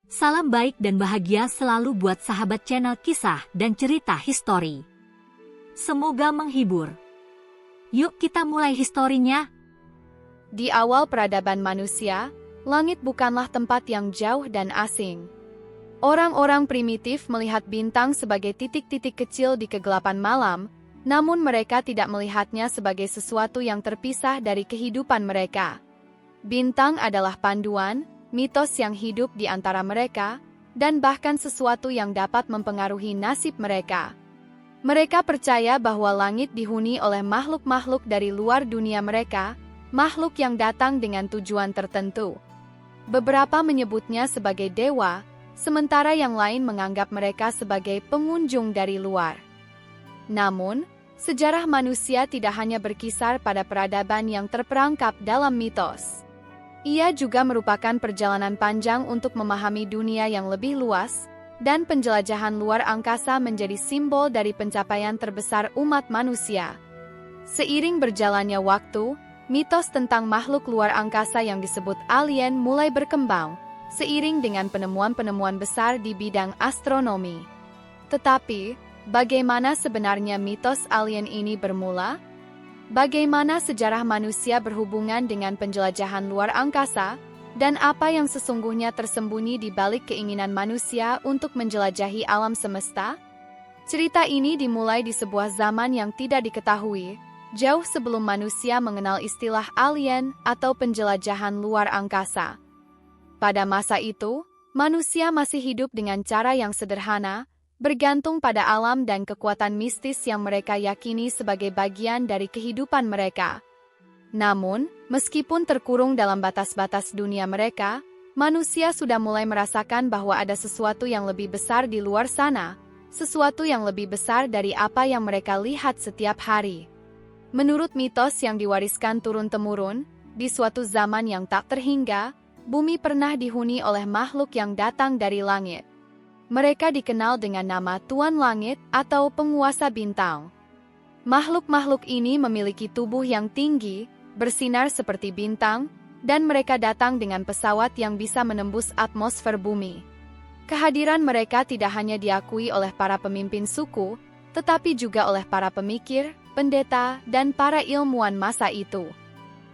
Salam baik dan bahagia selalu buat sahabat channel kisah dan cerita histori. Semoga menghibur. Yuk kita mulai historinya. Di awal peradaban manusia, langit bukanlah tempat yang jauh dan asing. Orang-orang primitif melihat bintang sebagai titik-titik kecil di kegelapan malam, namun mereka tidak melihatnya sebagai sesuatu yang terpisah dari kehidupan mereka. Bintang adalah panduan, mitos yang hidup di antara mereka, dan bahkan sesuatu yang dapat mempengaruhi nasib mereka. Mereka percaya bahwa langit dihuni oleh makhluk-makhluk dari luar dunia mereka, makhluk yang datang dengan tujuan tertentu. Beberapa menyebutnya sebagai dewa, sementara yang lain menganggap mereka sebagai pengunjung dari luar. Namun, sejarah manusia tidak hanya berkisar pada peradaban yang terperangkap dalam mitos. Ia juga merupakan perjalanan panjang untuk memahami dunia yang lebih luas, dan penjelajahan luar angkasa menjadi simbol dari pencapaian terbesar umat manusia. Seiring berjalannya waktu, mitos tentang makhluk luar angkasa yang disebut alien mulai berkembang, seiring dengan penemuan-penemuan besar di bidang astronomi. Tetapi, bagaimana sebenarnya mitos alien ini bermula? Bagaimana sejarah manusia berhubungan dengan penjelajahan luar angkasa, dan apa yang sesungguhnya tersembunyi di balik keinginan manusia untuk menjelajahi alam semesta? Cerita ini dimulai di sebuah zaman yang tidak diketahui, jauh sebelum manusia mengenal istilah alien atau penjelajahan luar angkasa. Pada masa itu, manusia masih hidup dengan cara yang sederhana, bergantung pada alam dan kekuatan mistis yang mereka yakini sebagai bagian dari kehidupan mereka. Namun, meskipun terkurung dalam batas-batas dunia mereka, manusia sudah mulai merasakan bahwa ada sesuatu yang lebih besar di luar sana, sesuatu yang lebih besar dari apa yang mereka lihat setiap hari. Menurut mitos yang diwariskan turun-temurun, di suatu zaman yang tak terhingga, bumi pernah dihuni oleh makhluk yang datang dari langit. Mereka dikenal dengan nama Tuan Langit atau penguasa bintang. Makhluk-makhluk ini memiliki tubuh yang tinggi, bersinar seperti bintang, dan mereka datang dengan pesawat yang bisa menembus atmosfer bumi. Kehadiran mereka tidak hanya diakui oleh para pemimpin suku, tetapi juga oleh para pemikir, pendeta, dan para ilmuwan masa itu.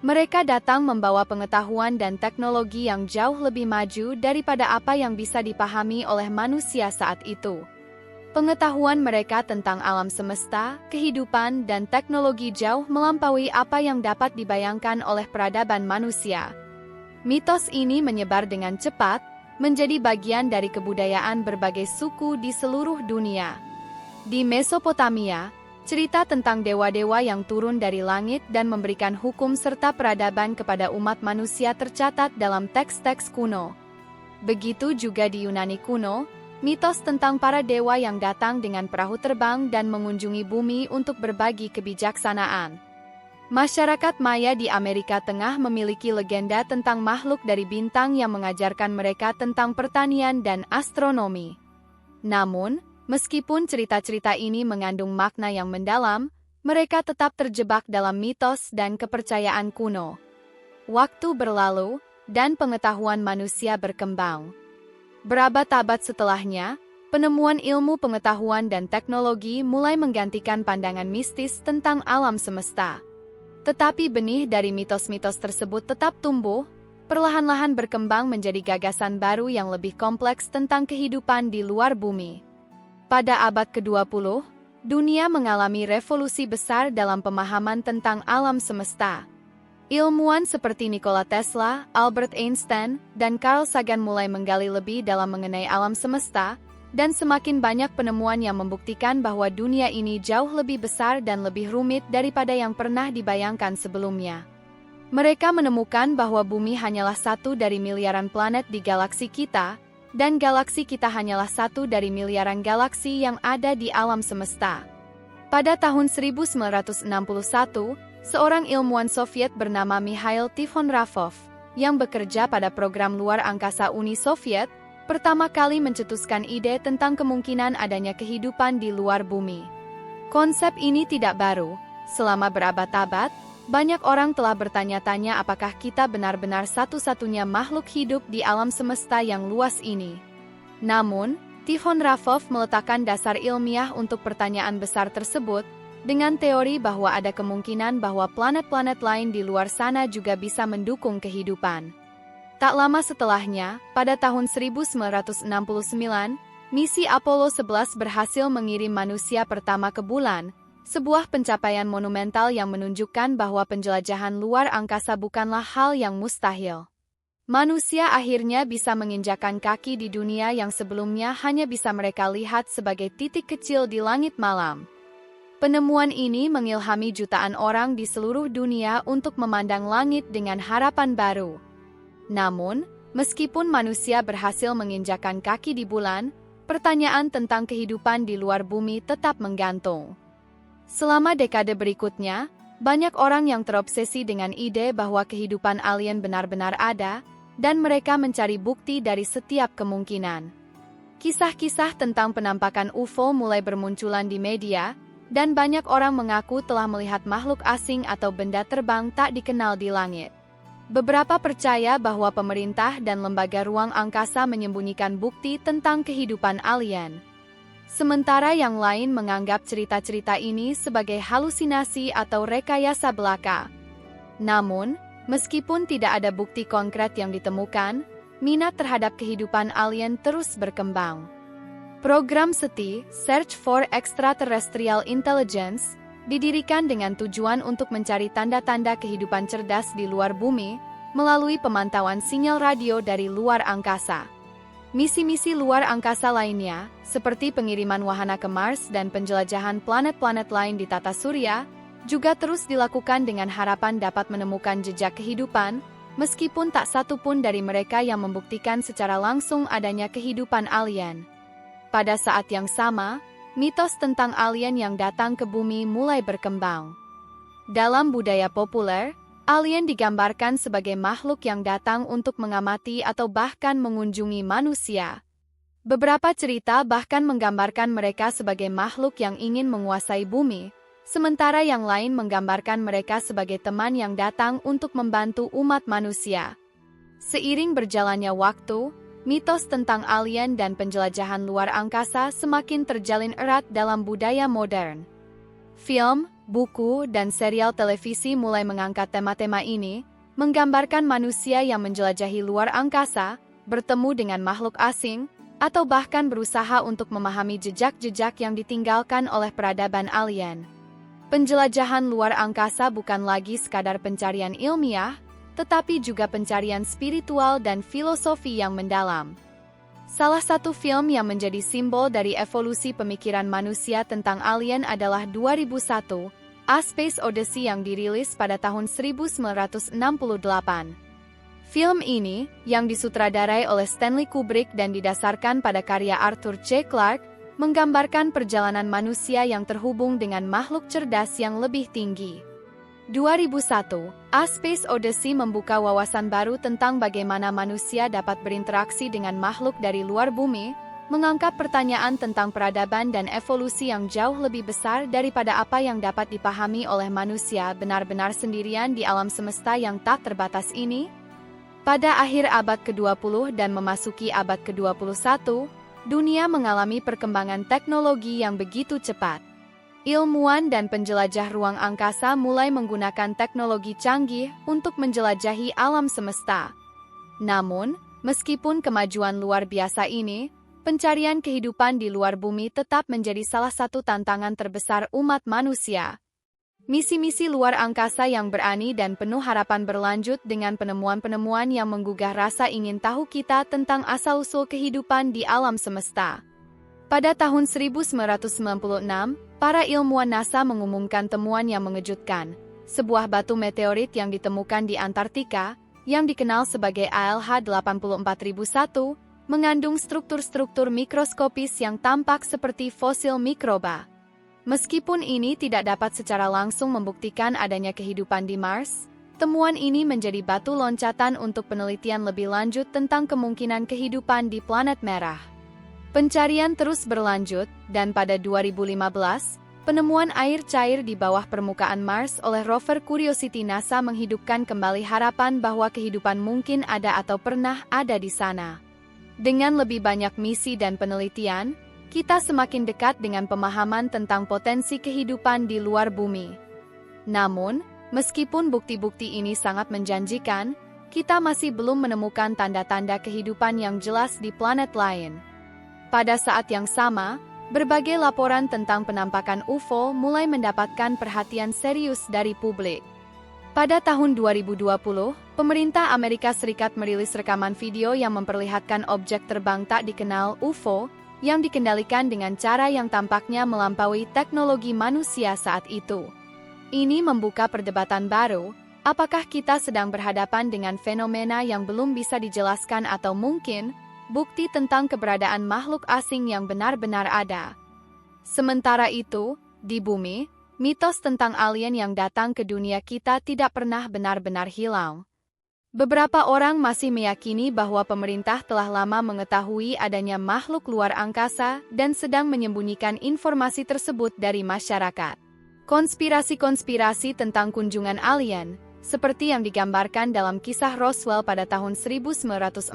Mereka datang membawa pengetahuan dan teknologi yang jauh lebih maju daripada apa yang bisa dipahami oleh manusia saat itu. Pengetahuan mereka tentang alam semesta, kehidupan, dan teknologi jauh melampaui apa yang dapat dibayangkan oleh peradaban manusia. Mitos ini menyebar dengan cepat, menjadi bagian dari kebudayaan berbagai suku di seluruh dunia. Di Mesopotamia, cerita tentang dewa-dewa yang turun dari langit dan memberikan hukum serta peradaban kepada umat manusia tercatat dalam teks-teks kuno. Begitu juga di Yunani kuno, mitos tentang para dewa yang datang dengan perahu terbang dan mengunjungi bumi untuk berbagi kebijaksanaan. Masyarakat Maya di Amerika Tengah memiliki legenda tentang makhluk dari bintang yang mengajarkan mereka tentang pertanian dan astronomi. Namun, meskipun cerita-cerita ini mengandung makna yang mendalam, mereka tetap terjebak dalam mitos dan kepercayaan kuno. Waktu berlalu, dan pengetahuan manusia berkembang. Berabad-abad setelahnya, penemuan ilmu pengetahuan dan teknologi mulai menggantikan pandangan mistis tentang alam semesta. Tetapi benih dari mitos-mitos tersebut tetap tumbuh, perlahan-lahan berkembang menjadi gagasan baru yang lebih kompleks tentang kehidupan di luar bumi. Pada abad ke-20, dunia mengalami revolusi besar dalam pemahaman tentang alam semesta. Ilmuwan seperti Nikola Tesla, Albert Einstein, dan Carl Sagan mulai menggali lebih dalam mengenai alam semesta, dan semakin banyak penemuan yang membuktikan bahwa dunia ini jauh lebih besar dan lebih rumit daripada yang pernah dibayangkan sebelumnya. Mereka menemukan bahwa bumi hanyalah satu dari miliaran planet di galaksi kita, dan galaksi kita hanyalah satu dari miliaran galaksi yang ada di alam semesta. Pada tahun 1961, seorang ilmuwan Soviet bernama Mikhail Tikhonravov, yang bekerja pada program luar angkasa Uni Soviet, pertama kali mencetuskan ide tentang kemungkinan adanya kehidupan di luar bumi. Konsep ini tidak baru. Selama berabad-abad, banyak orang telah bertanya-tanya apakah kita benar-benar satu-satunya makhluk hidup di alam semesta yang luas ini. Namun, Tikhon Raphov meletakkan dasar ilmiah untuk pertanyaan besar tersebut, dengan teori bahwa ada kemungkinan bahwa planet-planet lain di luar sana juga bisa mendukung kehidupan. Tak lama setelahnya, pada tahun 1969, misi Apollo 11 berhasil mengirim manusia pertama ke bulan, sebuah pencapaian monumental yang menunjukkan bahwa penjelajahan luar angkasa bukanlah hal yang mustahil. Manusia akhirnya bisa menginjakan kaki di dunia yang sebelumnya hanya bisa mereka lihat sebagai titik kecil di langit malam. Penemuan ini mengilhami jutaan orang di seluruh dunia untuk memandang langit dengan harapan baru. Namun, meskipun manusia berhasil menginjakan kaki di bulan, pertanyaan tentang kehidupan di luar bumi tetap menggantung. Selama dekade berikutnya, banyak orang yang terobsesi dengan ide bahwa kehidupan alien benar-benar ada, dan mereka mencari bukti dari setiap kemungkinan. Kisah-kisah tentang penampakan UFO mulai bermunculan di media, dan banyak orang mengaku telah melihat makhluk asing atau benda terbang tak dikenal di langit. Beberapa percaya bahwa pemerintah dan lembaga ruang angkasa menyembunyikan bukti tentang kehidupan alien. Sementara yang lain menganggap cerita-cerita ini sebagai halusinasi atau rekayasa belaka. Namun, meskipun tidak ada bukti konkret yang ditemukan, minat terhadap kehidupan alien terus berkembang. Program SETI, Search for Extraterrestrial Intelligence, didirikan dengan tujuan untuk mencari tanda-tanda kehidupan cerdas di luar bumi, melalui pemantauan sinyal radio dari luar angkasa. Misi-misi luar angkasa lainnya, seperti pengiriman wahana ke Mars dan penjelajahan planet-planet lain di tata surya, juga terus dilakukan dengan harapan dapat menemukan jejak kehidupan, meskipun tak satu pun dari mereka yang membuktikan secara langsung adanya kehidupan alien. Pada saat yang sama, mitos tentang alien yang datang ke bumi mulai berkembang. Dalam budaya populer, alien digambarkan sebagai makhluk yang datang untuk mengamati atau bahkan mengunjungi manusia. Beberapa cerita bahkan menggambarkan mereka sebagai makhluk yang ingin menguasai bumi, sementara yang lain menggambarkan mereka sebagai teman yang datang untuk membantu umat manusia. Seiring berjalannya waktu, mitos tentang alien dan penjelajahan luar angkasa semakin terjalin erat dalam budaya modern. Film, buku, dan serial televisi mulai mengangkat tema-tema ini, menggambarkan manusia yang menjelajahi luar angkasa, bertemu dengan makhluk asing, atau bahkan berusaha untuk memahami jejak-jejak yang ditinggalkan oleh peradaban alien. Penjelajahan luar angkasa bukan lagi sekadar pencarian ilmiah, tetapi juga pencarian spiritual dan filosofi yang mendalam. Salah satu film yang menjadi simbol dari evolusi pemikiran manusia tentang alien adalah 2001, A Space Odyssey yang dirilis pada tahun 1968. Film ini, yang disutradarai oleh Stanley Kubrick dan didasarkan pada karya Arthur C. Clarke, menggambarkan perjalanan manusia yang terhubung dengan makhluk cerdas yang lebih tinggi. 2001, A Space Odyssey membuka wawasan baru tentang bagaimana manusia dapat berinteraksi dengan makhluk dari luar bumi, mengangkat pertanyaan tentang peradaban dan evolusi yang jauh lebih besar daripada apa yang dapat dipahami oleh manusia benar-benar sendirian di alam semesta yang tak terbatas ini. Pada akhir abad ke-20 dan memasuki abad ke-21, dunia mengalami perkembangan teknologi yang begitu cepat. Ilmuwan dan penjelajah ruang angkasa mulai menggunakan teknologi canggih untuk menjelajahi alam semesta. Namun, meskipun kemajuan luar biasa ini, pencarian kehidupan di luar bumi tetap menjadi salah satu tantangan terbesar umat manusia. Misi-misi luar angkasa yang berani dan penuh harapan berlanjut dengan penemuan-penemuan yang menggugah rasa ingin tahu kita tentang asal-usul kehidupan di alam semesta. Pada tahun 1996, para ilmuwan NASA mengumumkan temuan yang mengejutkan, sebuah batu meteorit yang ditemukan di Antartika, yang dikenal sebagai ALH 84001, mengandung struktur-struktur mikroskopis yang tampak seperti fosil mikroba. Meskipun ini tidak dapat secara langsung membuktikan adanya kehidupan di Mars, temuan ini menjadi batu loncatan untuk penelitian lebih lanjut tentang kemungkinan kehidupan di planet merah. Pencarian terus berlanjut, dan pada 2015, Penemuan air cair di bawah permukaan Mars oleh rover Curiosity NASA menghidupkan kembali harapan bahwa kehidupan mungkin ada atau pernah ada di sana. Dengan lebih banyak misi dan penelitian, kita semakin dekat dengan pemahaman tentang potensi kehidupan di luar bumi. Namun, meskipun bukti-bukti ini sangat menjanjikan, kita masih belum menemukan tanda-tanda kehidupan yang jelas di planet lain. Pada saat yang sama, berbagai laporan tentang penampakan UFO mulai mendapatkan perhatian serius dari publik. Pada tahun 2020, pemerintah Amerika Serikat merilis rekaman video yang memperlihatkan objek terbang tak dikenal UFO yang dikendalikan dengan cara yang tampaknya melampaui teknologi manusia saat itu. Ini membuka perdebatan baru, apakah kita sedang berhadapan dengan fenomena yang belum bisa dijelaskan atau mungkin bukti tentang keberadaan makhluk asing yang benar-benar ada. Sementara itu, di bumi, mitos tentang alien yang datang ke dunia kita tidak pernah benar-benar hilang. Beberapa orang masih meyakini bahwa pemerintah telah lama mengetahui adanya makhluk luar angkasa dan sedang menyembunyikan informasi tersebut dari masyarakat. Konspirasi-konspirasi tentang kunjungan alien, seperti yang digambarkan dalam kisah Roswell pada tahun 1947,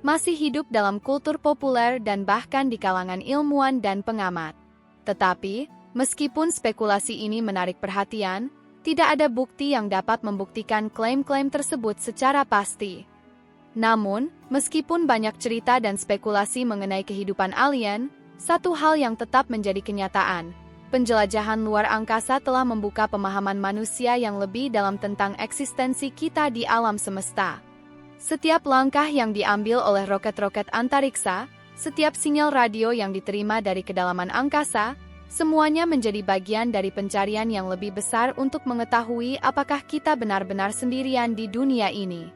masih hidup dalam kultur populer dan bahkan di kalangan ilmuwan dan pengamat. Tetapi, meskipun spekulasi ini menarik perhatian, tidak ada bukti yang dapat membuktikan klaim-klaim tersebut secara pasti. Namun, meskipun banyak cerita dan spekulasi mengenai kehidupan alien, satu hal yang tetap menjadi kenyataan, penjelajahan luar angkasa telah membuka pemahaman manusia yang lebih dalam tentang eksistensi kita di alam semesta. Setiap langkah yang diambil oleh roket-roket antariksa, setiap sinyal radio yang diterima dari kedalaman angkasa, semuanya menjadi bagian dari pencarian yang lebih besar untuk mengetahui apakah kita benar-benar sendirian di dunia ini.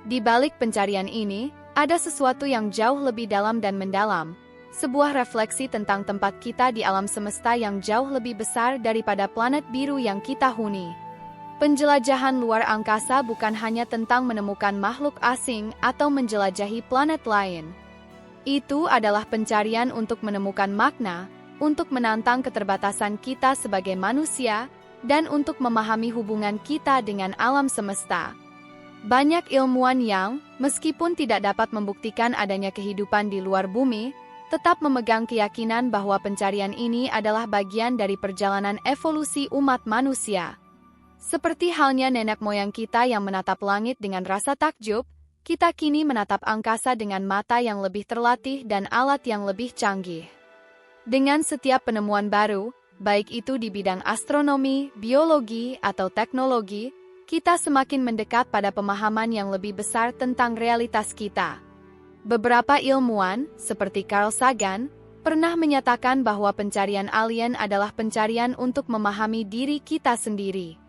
Di balik pencarian ini, ada sesuatu yang jauh lebih dalam dan mendalam, sebuah refleksi tentang tempat kita di alam semesta yang jauh lebih besar daripada planet biru yang kita huni. Penjelajahan luar angkasa bukan hanya tentang menemukan makhluk asing atau menjelajahi planet lain. Itu adalah pencarian untuk menemukan makna, untuk menantang keterbatasan kita sebagai manusia, dan untuk memahami hubungan kita dengan alam semesta. Banyak ilmuwan yang, meskipun tidak dapat membuktikan adanya kehidupan di luar bumi, tetap memegang keyakinan bahwa pencarian ini adalah bagian dari perjalanan evolusi umat manusia. Seperti halnya nenek moyang kita yang menatap langit dengan rasa takjub, kita kini menatap angkasa dengan mata yang lebih terlatih dan alat yang lebih canggih. Dengan setiap penemuan baru, baik itu di bidang astronomi, biologi, atau teknologi, kita semakin mendekat pada pemahaman yang lebih besar tentang realitas kita. Beberapa ilmuwan, seperti Carl Sagan, pernah menyatakan bahwa pencarian alien adalah pencarian untuk memahami diri kita sendiri.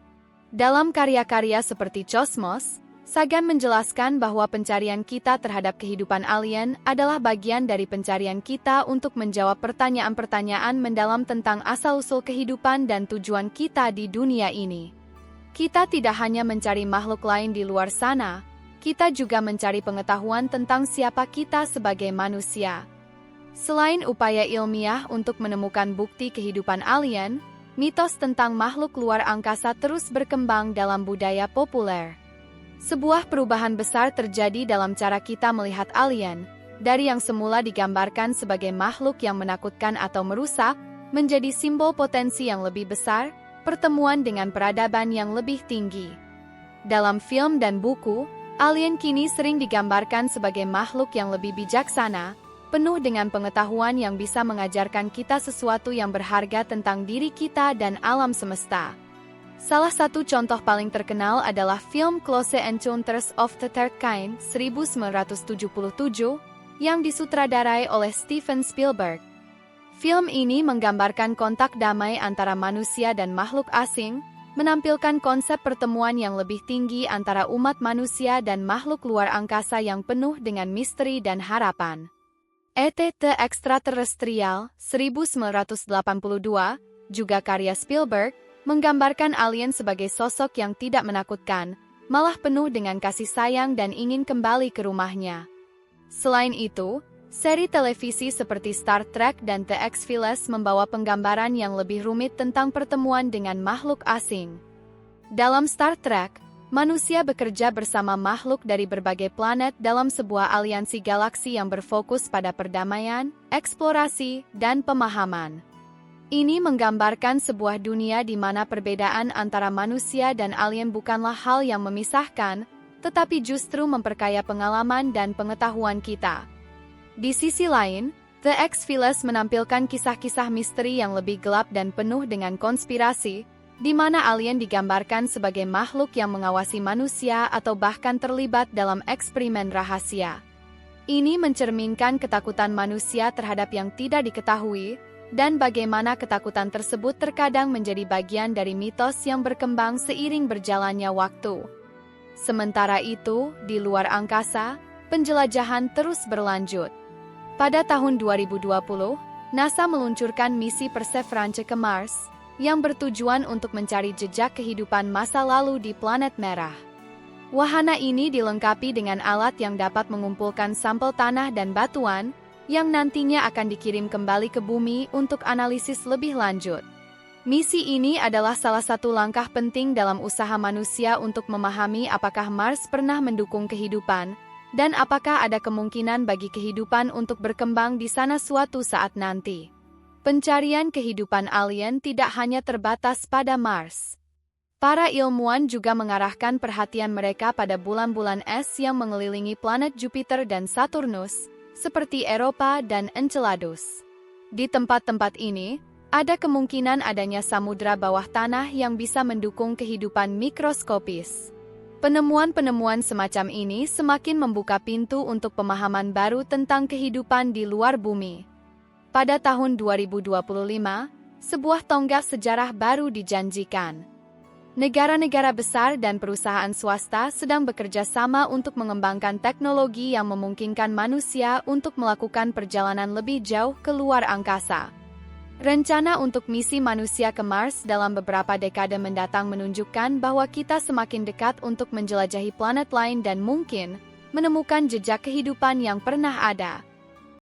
Dalam karya-karya seperti Cosmos, Sagan menjelaskan bahwa pencarian kita terhadap kehidupan alien adalah bagian dari pencarian kita untuk menjawab pertanyaan-pertanyaan mendalam tentang asal-usul kehidupan dan tujuan kita di dunia ini. Kita tidak hanya mencari makhluk lain di luar sana, kita juga mencari pengetahuan tentang siapa kita sebagai manusia. Selain upaya ilmiah untuk menemukan bukti kehidupan alien, mitos tentang makhluk luar angkasa terus berkembang dalam budaya populer. Sebuah perubahan besar terjadi dalam cara kita melihat alien, dari yang semula digambarkan sebagai makhluk yang menakutkan atau merusak, menjadi simbol potensi yang lebih besar, pertemuan dengan peradaban yang lebih tinggi. Dalam film dan buku, alien kini sering digambarkan sebagai makhluk yang lebih bijaksana, penuh dengan pengetahuan yang bisa mengajarkan kita sesuatu yang berharga tentang diri kita dan alam semesta. Salah satu contoh paling terkenal adalah film Close Encounters of the Third Kind 1977 yang disutradarai oleh Steven Spielberg. Film ini menggambarkan kontak damai antara manusia dan makhluk asing, menampilkan konsep pertemuan yang lebih tinggi antara umat manusia dan makhluk luar angkasa yang penuh dengan misteri dan harapan. E.T. The Extraterrestrial, 1982, juga karya Spielberg, menggambarkan alien sebagai sosok yang tidak menakutkan, malah penuh dengan kasih sayang dan ingin kembali ke rumahnya. Selain itu, Seri televisi seperti Star Trek dan The X-Files membawa penggambaran yang lebih rumit tentang pertemuan dengan makhluk asing. Dalam Star Trek, manusia bekerja bersama makhluk dari berbagai planet dalam sebuah aliansi galaksi yang berfokus pada perdamaian, eksplorasi, dan pemahaman. Ini menggambarkan sebuah dunia di mana perbedaan antara manusia dan alien bukanlah hal yang memisahkan, tetapi justru memperkaya pengalaman dan pengetahuan kita. Di sisi lain, The X-Files menampilkan kisah-kisah misteri yang lebih gelap dan penuh dengan konspirasi, di mana alien digambarkan sebagai makhluk yang mengawasi manusia atau bahkan terlibat dalam eksperimen rahasia. Ini mencerminkan ketakutan manusia terhadap yang tidak diketahui, dan bagaimana ketakutan tersebut terkadang menjadi bagian dari mitos yang berkembang seiring berjalannya waktu. Sementara itu, di luar angkasa, penjelajahan terus berlanjut. Pada tahun 2020, NASA meluncurkan misi Perseverance ke Mars, yang bertujuan untuk mencari jejak kehidupan masa lalu di planet merah. Wahana ini dilengkapi dengan alat yang dapat mengumpulkan sampel tanah dan batuan, yang nantinya akan dikirim kembali ke bumi untuk analisis lebih lanjut. Misi ini adalah salah satu langkah penting dalam usaha manusia untuk memahami apakah Mars pernah mendukung kehidupan, dan apakah ada kemungkinan bagi kehidupan untuk berkembang di sana suatu saat nanti. Pencarian kehidupan alien tidak hanya terbatas pada Mars. Para ilmuwan juga mengarahkan perhatian mereka pada bulan-bulan es yang mengelilingi planet Jupiter dan Saturnus, seperti Eropa dan Enceladus. Di tempat-tempat ini, ada kemungkinan adanya samudra bawah tanah yang bisa mendukung kehidupan mikroskopis. Penemuan-penemuan semacam ini semakin membuka pintu untuk pemahaman baru tentang kehidupan di luar bumi. Pada tahun 2025, sebuah tonggak sejarah baru dijanjikan. Negara-negara besar dan perusahaan swasta sedang bekerja sama untuk mengembangkan teknologi yang memungkinkan manusia untuk melakukan perjalanan lebih jauh ke luar angkasa. Rencana untuk misi manusia ke Mars dalam beberapa dekade mendatang menunjukkan bahwa kita semakin dekat untuk menjelajahi planet lain dan mungkin menemukan jejak kehidupan yang pernah ada.